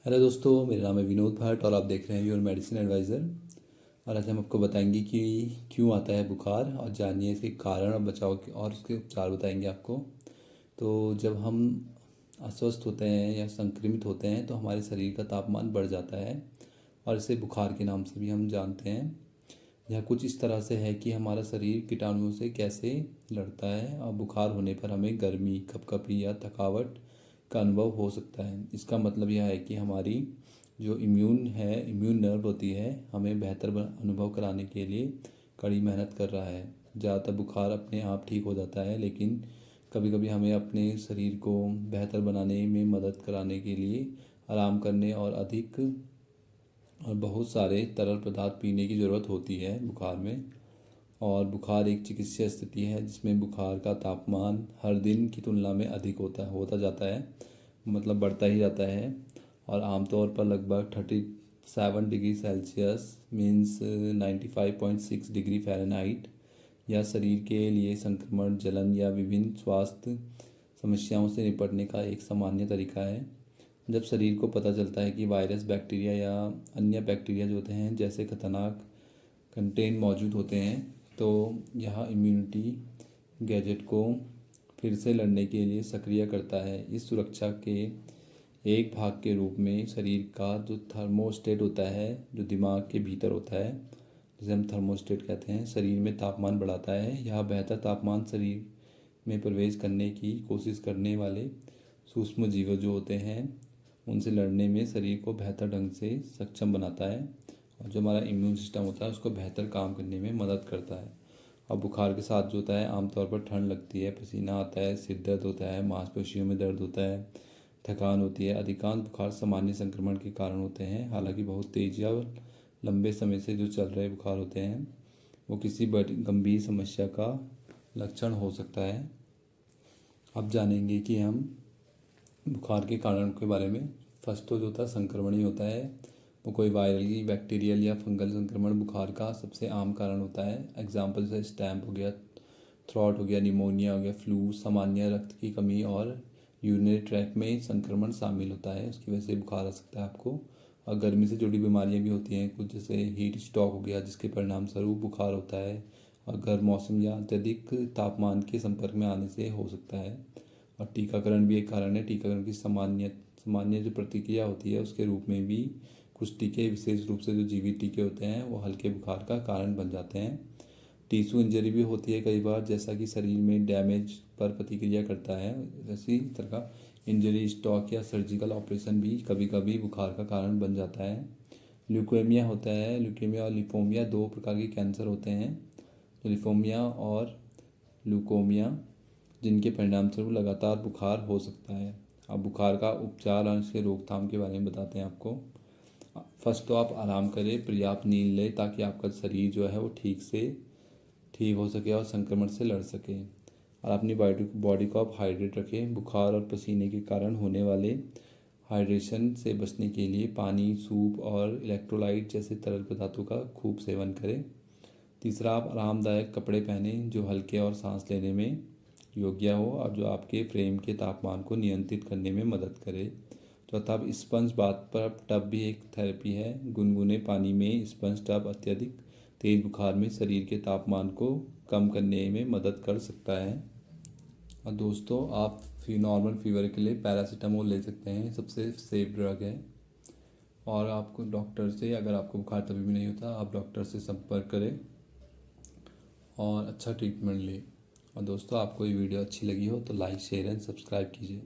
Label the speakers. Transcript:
Speaker 1: Hello दोस्तों, मेरा नाम है विनोद भट्ट और आप देख रहे हैं योर मेडिसिन एडवाइज़र। और आज हम आपको बताएंगे कि क्यों आता है बुखार और जानिए इसके कारण और बचाव के और उसके उपचार बताएंगे आपको। तो जब हम अस्वस्थ होते हैं या संक्रमित होते हैं तो हमारे शरीर का तापमान बढ़ जाता है और इसे बुखार के नाम से भी हम जानते हैं। यह कुछ इस तरह से है कि हमारा शरीर कीटाणुओं से कैसे लड़ता है और बुखार होने पर हमें गर्मी, कपकपी या थकावट का अनुभव हो सकता है। इसका मतलब यह है कि हमारी जो इम्यून नर्व होती है, हमें बेहतर अनुभव कराने के लिए कड़ी मेहनत कर रहा है। ज़्यादातर बुखार अपने आप ठीक हो जाता है, लेकिन कभी कभी हमें अपने शरीर को बेहतर बनाने में मदद कराने के लिए आराम करने और बहुत सारे तरल पदार्थ पीने की ज़रूरत होती है बुखार में। और बुखार एक चिकित्सीय स्थिति है जिसमें बुखार का तापमान हर दिन की तुलना में अधिक होता जाता है, मतलब बढ़ता ही जाता है। और आमतौर पर लगभग 37 degree Celsius means 95.6 degree Fahrenheit या शरीर के लिए संक्रमण, जलन या विभिन्न स्वास्थ्य समस्याओं से निपटने का एक सामान्य तरीका है। जब शरीर को पता चलता है कि वायरस, बैक्टीरिया या अन्य बैक्टीरिया जो होते हैं जैसे खतरनाक कंटेंट मौजूद होते हैं, तो यह इम्यूनिटी गैजेट को फिर से लड़ने के लिए सक्रिय करता है। इस सुरक्षा के एक भाग के रूप में शरीर का जो थर्मोस्टेट होता है, जो दिमाग के भीतर होता है, जिसे हम थर्मोस्टेट कहते हैं, शरीर में तापमान बढ़ाता है। यह बेहतर तापमान शरीर में प्रवेश करने की कोशिश करने वाले सूक्ष्म जीव जो होते हैं उनसे लड़ने में शरीर को बेहतर ढंग से सक्षम बनाता है और जो हमारा इम्यून सिस्टम होता है उसको बेहतर काम करने में मदद करता है। और बुखार के साथ जो होता है, आमतौर पर ठंड लगती है, पसीना आता है, सिर दर्द होता है, मांसपेशियों में दर्द होता है, थकान होती है। अधिकांश बुखार सामान्य संक्रमण के कारण होते हैं, हालांकि बहुत तेज या लंबे समय से जो चल रहे बुखार होते हैं वो किसी बड़ी गंभीर समस्या का लक्षण हो सकता है। अब जानेंगे कि हम बुखार के कारण के बारे में। फर्स्ट तो जो होता है संक्रमण ही होता है, वो कोई वायरल, बैक्टीरियल या फंगल संक्रमण बुखार का सबसे आम कारण होता है। एग्जाम्पल से स्टैम्प हो गया, थ्रॉट हो गया, निमोनिया हो गया, फ्लू, सामान्य रक्त की कमी और यूरिनरी ट्रैक में संक्रमण शामिल होता है। उसकी वजह से बुखार आ सकता है आपको। और गर्मी से जुड़ी बीमारियां भी होती हैं कुछ, जैसे हीट स्ट्रोक हो गया जिसके परिणाम स्वरूप बुखार होता है और गर्म मौसम या अत्यधिक तापमान के संपर्क में आने से हो सकता है। और टीकाकरण भी एक कारण है। टीकाकरण की सामान्य जो प्रतिक्रिया होती है उसके रूप में भी कुछ टीके, विशेष रूप से जो जीवित टीके होते हैं, वो हल्के बुखार का कारण बन जाते हैं। टिश्यू इंजरी भी होती है कई बार, जैसा कि शरीर में डैमेज पर प्रतिक्रिया करता है। इसी तरह का इंजरी, स्ट्रोक या सर्जिकल ऑपरेशन भी कभी कभी बुखार का कारण बन जाता है। ल्यूकेमिया होता है। ल्यूकेमिया और लिपोमिया दो प्रकार के कैंसर होते हैं, लिपोमिया और ल्यूकोमिया, जिनके परिणाम स्वरूप लगातार बुखार हो सकता है। अब बुखार का उपचार और इसके रोकथाम के बारे में बताते हैं आपको। फर्स्ट तो आप आराम करें, पर्याप्त नींद लें ताकि आपका शरीर जो है वो ठीक हो सके और संक्रमण से लड़ सके। और अपनी बॉडी को आप हाइड्रेट रखें। बुखार और पसीने के कारण होने वाले हाइड्रेशन से बचने के लिए पानी, सूप और इलेक्ट्रोलाइट जैसे तरल पदार्थों का खूब सेवन करें। तीसरा, आप आरामदायक कपड़े पहने जो हल्के और सांस लेने में योग्य हो और जो आपके फ्रेम के तापमान को नियंत्रित करने में मदद करे। चौथा, स्पंज बाथ पर टब भी एक थेरेपी है। गुनगुने पानी में स्पंज टब अत्यधिक तेज बुखार में शरीर के तापमान को कम करने में मदद कर सकता है। और दोस्तों, आप नॉर्मल फीवर के लिए पैरासीटामोल ले सकते हैं, सबसे सेफ ड्रग है। और आपको डॉक्टर से, अगर आपको बुखार तभी भी नहीं होता, आप डॉक्टर से संपर्क करें और अच्छा ट्रीटमेंट लें। और दोस्तों, आपको ये वीडियो अच्छी लगी हो तो लाइक, शेयर एंड सब्सक्राइब कीजिए।